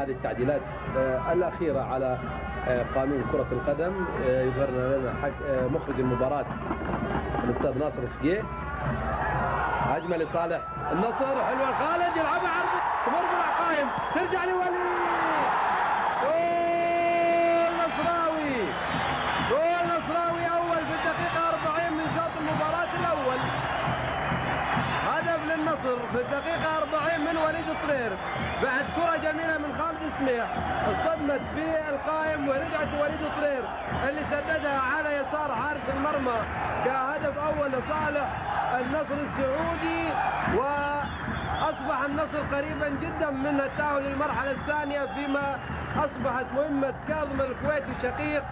هذه التعديلات الأخيرة على قانون كرة القدم يظهر لنا مخرج المباراة الأستاذ ناصر سقيه. هجمة لصالح النصر، حلوة خالد يلعبها عرض تمر بالعقايم ترجع لوليد، جول نصراوي، جول نصراوي أول في الدقيقة 40 من شوط المباراة الأول. هدف للنصر في الدقيقة 40 من وليد طرير بعد كرة جميلة من خالد سميح اصطدمت في القائم ورجعت وليد طرير اللي سددها على يسار حارس المرمى كهدف أول لصالح النصر السعودي، وأصبح النصر قريبا جدا من التأهل للمرحلة الثانية، فيما أصبحت مهمة كاظم الكويتي الشقيق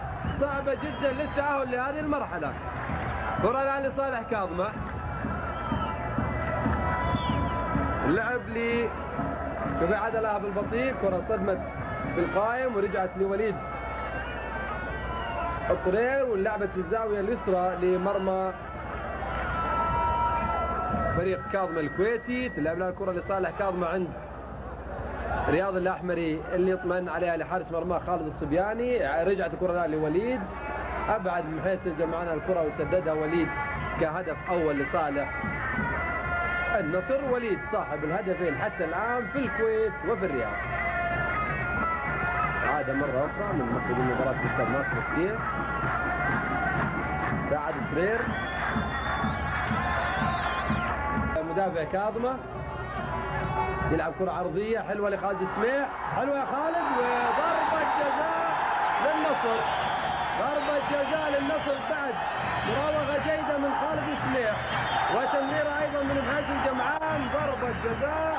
صعبة جدا للتأهل لهذه المرحلة. كرة الآن لصالح كاظمة، اللعب لي شوفي عدلها بالبطيء، كرة صدمت بالقائم ورجعت لوليد الطرير ولعبت في الزاوية اليسرى لمرمى فريق كاظمة الكويتي. تلعب لها الكرة لصالح كاظمة عند رياض الأحمري اللي يطمئن عليها لحارس مرمى خالد الصبياني. رجعت الكرة الآن لوليد، أبعد من حيث جمعنا الكرة وسددها وليد كهدف أول لصالح النصر. وليد صاحب الهدفين حتى الآن في الكويت وفي الرياض. عادة مرة أخرى من مخرج المباراة الأستاذ ناصر سقيه. سعد فرير مدافع كاظمة يلعب كرة عرضية حلوة لخالد سميح، حلوة يا خالد، وضربة جزاء للنصر، ضربة جزاء للنصر بعد مراوغة جيدة من خالد سميح وتمريرة أيضا من محاسن الجمعان. ضربة جزاء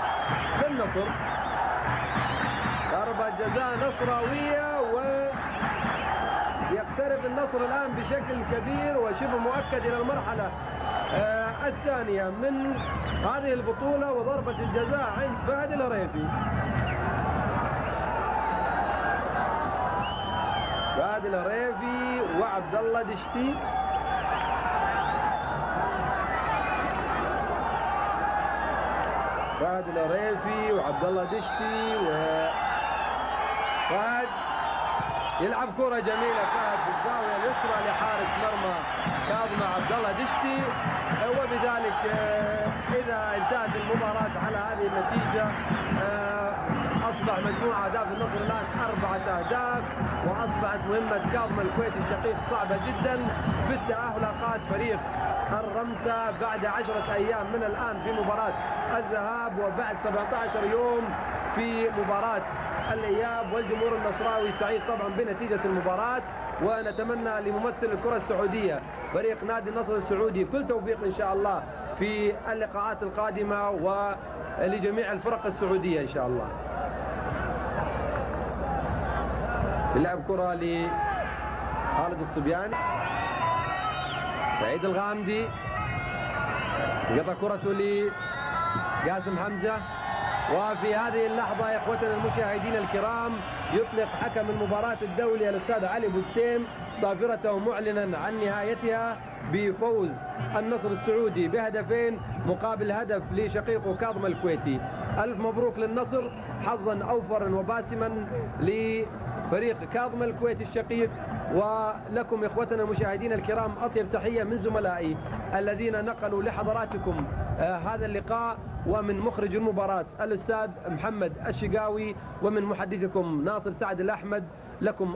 للنصر، ضربة جزاء نصراوية، ويقترب النصر الآن بشكل كبير وشبه مؤكد إلى المرحلة الثانية من هذه البطولة. وضربة الجزاء عند فهد الهريفي، فهد الهريفي وعبد الله دشتي. فهد الهريفي وعبد الله دشتي، وفهد يلعب كرة جميلة فهد في الزاوية اليسرى لحارس مرمى كاظمة عبد الله دشتي، وبذلك إذا انتهت المباراة على هذه النتيجة أصبح مجموع أهداف النصر الآن 4 أهداف، وأصبحت مهمة كاظمة الكويتي الشقيق صعبة جدا في التأهل. قاد فريق الرمثة بعد 10 أيام من الآن في مباراة الذهاب، وبعد 17 يوم في مباراة الإياب، والجمهور النصراوي سعيد طبعا بنتيجة المباراة. ونتمنى لممثل الكرة السعودية فريق نادي النصر السعودي كل توفيق إن شاء الله في اللقاءات القادمة ولجميع الفرق السعودية إن شاء الله. لعب كرة لخالد الصبياني، سعيد الغامدي قطع كرته لقاسم حمزة. وفي هذه اللحظة يا اخوتنا المشاهدين الكرام يطلق حكم المباراة الدولي الأستاذ علي بوتسيم صافرته معلنا عن نهايتها بفوز النصر السعودي بهدفين مقابل هدف لشقيقه كاظم الكويتي. ألف مبروك للنصر، حظا أوفرا وباسما لفريق كاظم الكويتي الشقيق. ولكم إخوتنا المشاهدين الكرام أطيب تحية من زملائي الذين نقلوا لحضراتكم هذا اللقاء، ومن مخرج المباراة الأستاذ محمد الشقاوي، ومن محدثكم ناصر سعد الأحمد. لكم